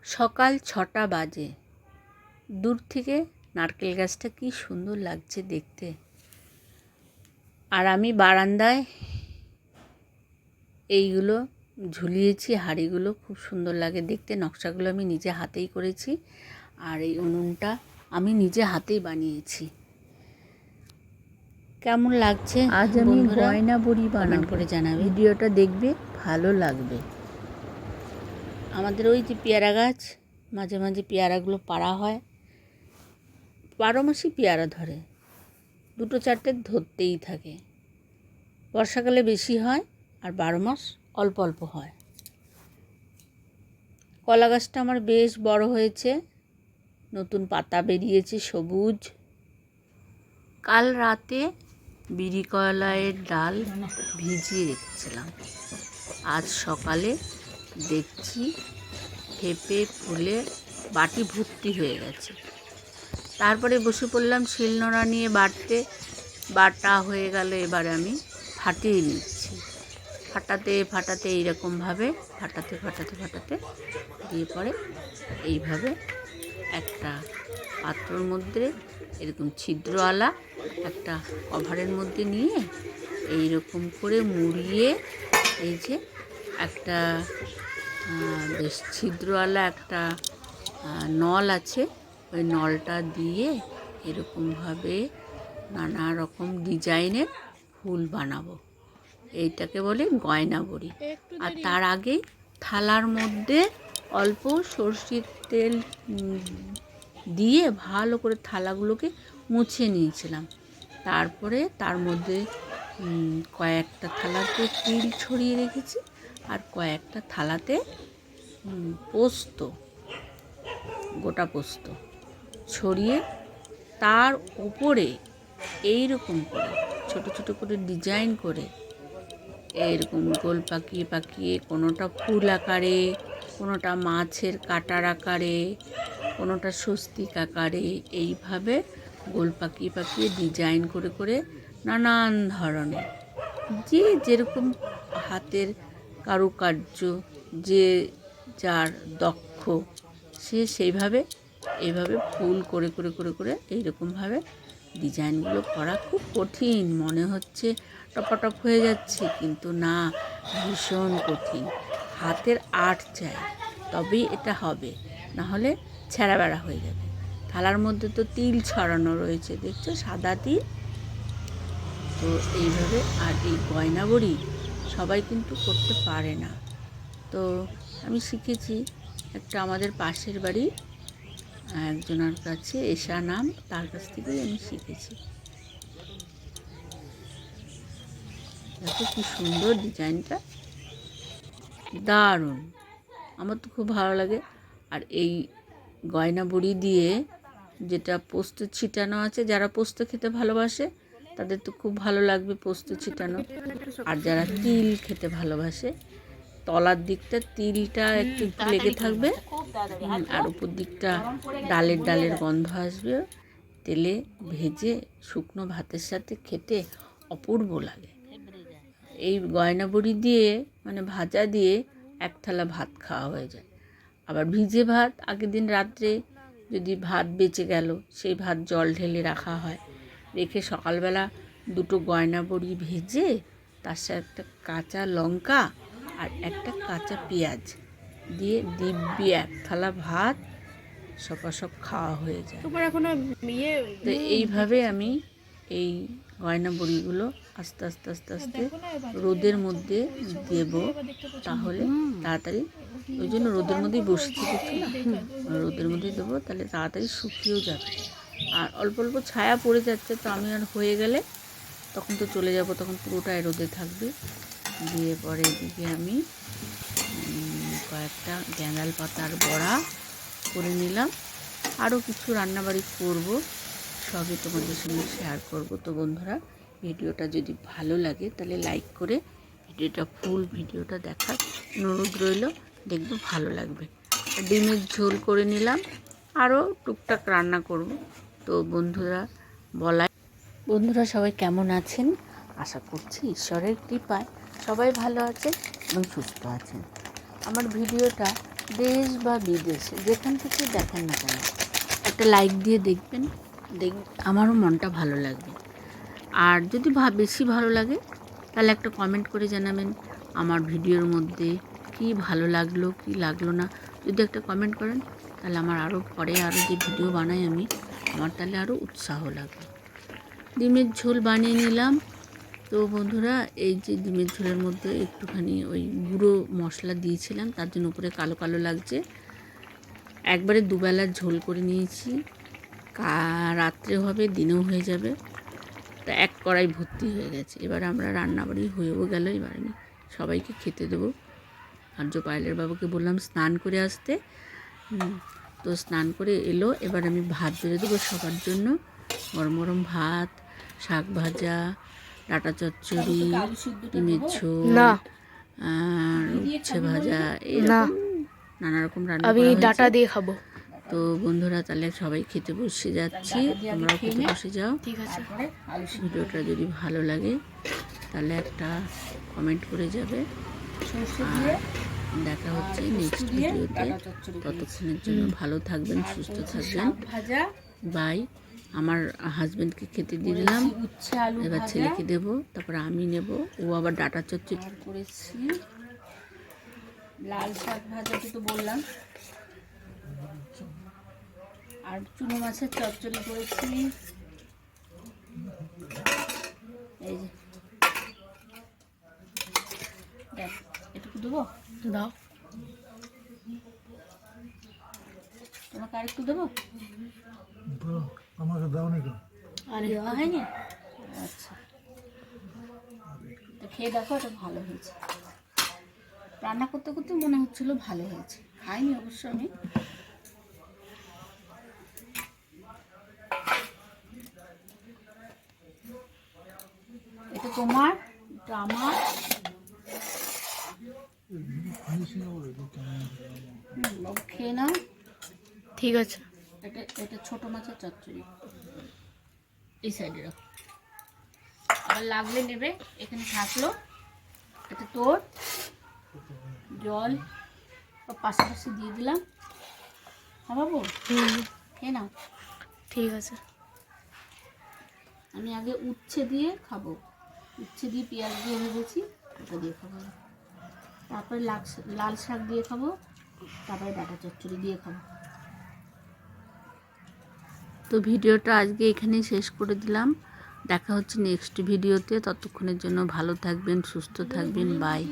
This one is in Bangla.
সকাল ৬টা বাজে। দূর থেকে নারকেল গাছটা কি সুন্দর লাগছে দেখতে। আর আমি বারান্দায় এইগুলো ঝুলিয়েছি, হাঁড়িগুলো খুব সুন্দর লাগে দেখতে। নকশাগুলো আমি নিজে হাতেই করেছি, আর এই উনুনটা আমি নিজে হাতেই বানিয়েছি। কেমন লাগছে আজ আমি গয়না বড়ি বানাবো, করে জানাবে। ভিডিওটা দেখবে, ভালো লাগবে। আমাদের ওই যে পেয়ারা গাছ, মাঝে মাঝে পেয়ারাগুলো পাড়া হয়। 12 মাসই পেয়ারা ধরে, 2-4টে ধরতেই থাকে। বর্ষাকালে বেশি হয় আর 12 মাস অল্প অল্প হয়। কলা গাছটা আমার বেশ বড় হয়েছে, নতুন পাতা বেরিয়েছে সবুজ। কাল রাতে বিড়ি কলাইয়ের ডাল ভিজিয়ে রেখেছিলাম, আজ সকালে দেখছি ফেপে ফুলে বাটি ভর্তি হয়ে গেছে। তারপরে বসে পড়লাম শিলনোড়া নিয়ে বাটতে। বাটা হয়ে গেল, এবার আমি ফাটিয়ে নিচ্ছি। ফাটাতে ফাটাতে এইরকমভাবে ফাটাতে ফাটাতে ফাটাতে দিয়ে পরে এইভাবে একটা পাত্রর মধ্যে এরকম ছিদ্রওয়ালা একটা কভারের মধ্যে নিয়ে এইরকম করে মুড়িয়ে, এই যে একটা বেশ ছিদ্রওয়ালা একটা নল আছে, ওই নলটা দিয়ে এরকমভাবে নানা রকম ডিজাইনের ফুল বানাবো। এইটাকে বলে গয়না বড়ি। আর তার আগে থালার মধ্যে অল্প সরষের তেল দিয়ে ভালো করে থালাগুলোকে মুছে নিয়েছিলাম। তারপরে তার মধ্যে কয়েকটা থালাতে তিল ছড়িয়ে রেখেছি, আর কয়েকটা থালাতে পোস্ত, গোটা পোস্ত ছড়িয়ে তার উপরে এইরকম করে ছোট ছোট করে ডিজাইন করে এরকম গোল পাকিয়ে পাকিয়ে, কোনোটা ফুল আকারে, কোনোটা মাছের কাটার আকারে, কোনোটা স্বস্তিক আকারে, এইভাবে গোল পাকিয়ে পাকিয়ে ডিজাইন করে করে নানান ধরনের, যে যেরকম হাতের কারুকার্য, যে যার দক্ষ, সে সেইভাবে এইভাবে ফুল করে করে করে করে এইরকমভাবে ডিজাইনগুলো করা খুব কঠিন মনে হচ্ছে, টপাটপ হয়ে যাচ্ছে, কিন্তু না, ভীষণ কঠিন। হাতের আর্ট চাই, তবেই এটা হবে, না হলে ছেঁড়া বেড়া হয়ে যাবে। থালার মধ্যে তো তিল ছড়ানো রয়েছে, দেখছো, সাদা তিল। তো এইভাবে, আর এই গয়না বড়ি সবাই কিন্তু করতে পারে না। তো আমি শিখেছি একটা আমাদের পাশের বাড়ি একজনের কাছে, এশা নাম, তার কাছ থেকেই আমি শিখেছি। দেখো কি সুন্দর ডিজাইনটা, দারুণ, আমার তো খুব ভালো লাগে। আর এই গয়না বড়ি দিয়ে যেটা পোস্ত ছিটানো আছে, যারা পোস্ত খেতে ভালোবাসে তাদের তো খুব ভালো লাগবে পোস্ত ছিটানো। আর যারা তিল খেতে ভালোবাসে, তলার দিকটা তিলটা একটু একটু লেগে থাকবে, আর উপর দিকটা ডালের গন্ধ আসবে। তেলে ভেজে শুকনো ভাতের সাথে খেতে অপূর্ব লাগে। এই গয়না বড়ি দিয়ে, মানে ভাজা দিয়ে, এক থালা ভাত খাওয়া হয়ে যায়। আবার ভিজে ভাত, আগের দিন রাত্রে যদি ভাত বেঁচে গেল, সেই ভাত জল ঢেলে রাখা হয়, রেখে সকালবেলা দুটো গয়না বড়ি ভেজে তার সাথে একটা কাঁচা লঙ্কা আর একটা কাঁচা পেঁয়াজ দিয়ে দিব্যি এক থালা ভাত সপাসপ খাওয়া হয়ে যায়। তো এইভাবে আমি এই গয়না বড়িগুলো আস্তে আস্তে আস্তে আস্তে রোদের মধ্যে দেব, তাহলে তাড়াতাড়ি, ওই জন্য রোদের মধ্যেই বসেছি, দেখছি না, রোদের মধ্যেই দেবো, তাহলে তাড়াতাড়ি শুকিয়েও যাবে। আর অল্প অল্প ছায়া পড়ে যাচ্ছে, তো আমি আর হয়ে গেলে তখন তো চলে যাব, তখন পুরোটাই রোদে থাকবে। দিয়ে পরে এদিকে আমি কয়েকটা গ্যাঁদাল পাতার বড়া করে নিলাম, আরও কিছু রান্নাবাড়ি করব, সবই তোমাদের সঙ্গে শেয়ার করব। তো বন্ধুরা, ভিডিওটা যদি ভালো লাগে তাহলে লাইক করে ভিডিওটা, ফুল ভিডিওটা দেখার অনুরোধ রইল, দেখবো ভালো লাগবে। ডিমের ঝোল করে নিলাম, আরও টুকটাক রান্না করব। তো বন্ধুরা সবাই কেমন আছেন? আশা করছি ঈশ্বরের কৃপায় সবাই ভালো আছেন এবং সুস্থ আছেন। আমার ভিডিওটা দেশ বা বিদেশে যেখান থেকে দেখেন না কেন একটা লাইক দিয়ে দেখবেন, আমারও মনটা ভালো লাগবে। আর যদি বেশি ভালো লাগে তাহলে একটা কমেন্ট করে জানাবেন আমার ভিডিওর মধ্যে কি ভালো লাগলো কি লাগলো না। যদি একটা কমেন্ট করেন তাহলে আমার আরও পরে আরও যে ভিডিও বানাই আমি, আমার তাহলে আরও উৎসাহ লাগবে। ডিমের ঝোল বানিয়ে নিলাম। তো বন্ধুরা, এই যে ডিমের ঝোলের মধ্যে একটুখানি ওই গুঁড়ো মশলা দিয়েছিলাম, তার জন্য উপরে কালো কালো লাগছে। একবারে দুবেলার ঝোল করে নিয়েছি, রাত্রে হবে দিনেও হয়ে যাবে। তা এক কড়াই ভর্তি হয়ে গেছে। এবার আমরা রান্নাবাড়ি হয়েও গেল, এবার আমি সবাইকে খেতে দেবো। আর পায়েলের বাবুকে বললাম স্নান করে আসতে, তো স্নান করে এলো। এবার আমি ভাত বেড়ে দেবো সবার জন্য, গরম গরম ভাত, শাক ভাজা, ডাঁটা চচ্চড়ি, ডিমের ঝোল, আর উচ্ছে ভাজা, এরকম নানা রকম রান্না করা হয়েছে। ডাটা দিয়ে খাবো। তো বন্ধুরা, তাহলে সবাই খেতে বসে যাচ্ছি, তোমরাও খেতে বসে যাও। ঠিক আছে। ভিডিওটা যদি ভালো লাগে তাহলে একটা কমেন্ট করে যাবে। আর দেখা হচ্ছে নেক্সট ভিডিওতে। ততক্ষণের জন্য ভালো থাকবেন, সুস্থ থাকবেন। বাই। আমার হাজব্যান্ডকে খেতে দিয়ে দিলাম, এবার ছেলেকে দেবো, তারপরে আমি নেব। ও আবার ডাটা চচ্চড়ি করেছি, লাল শাক ভাজাটা তো বললাম, আর চুনো মাছের চচ্চড়ি করেছি। এই যে দেখ, এটুকু দেবো, দাও। তোমাকে আর একটু দেবো? আমাকে দাও নাকি? আর দেওয়া হয়নি? আচ্ছা, তো খেয়ে দেখো, এটা ভালো হয়েছে। রান্না করতে করতে মনে হচ্ছিল ভালো হয়েছে, খাইনি অবশ্য আমি। এটা তোমার, এটা আমার। বাবু খেয়ে নাও। ঠিক আছে। এটা এটা ছোট মাছের চচ্চড়ি, এই সাইডে রাখো, আবার লাগলে নেবে। এখানে থাকলো, এটা তোর। জল পাশাপাশি দিয়ে দিলাম। হ্যাঁ বাবু, খেয়ে নাও। ঠিক আছে। আমি আগে উচ্ছে দিয়ে খাবো, উচ্ছে দিয়ে পেঁয়াজ দিয়ে ভেজেছি, ওটা দিয়ে খাবো। তারপরে লাল শাক দিয়ে খাবো, তারপরে ডাঁটা চচ্চড়ি দিয়ে খাবো। তো ভিডিওটা আজকে এখানেই শেষ করে দিলাম। দেখা হচ্ছে নেক্সট ভিডিওতে। ততক্ষণের জন্য ভালো থাকবেন, সুস্থ থাকবেন। বাই।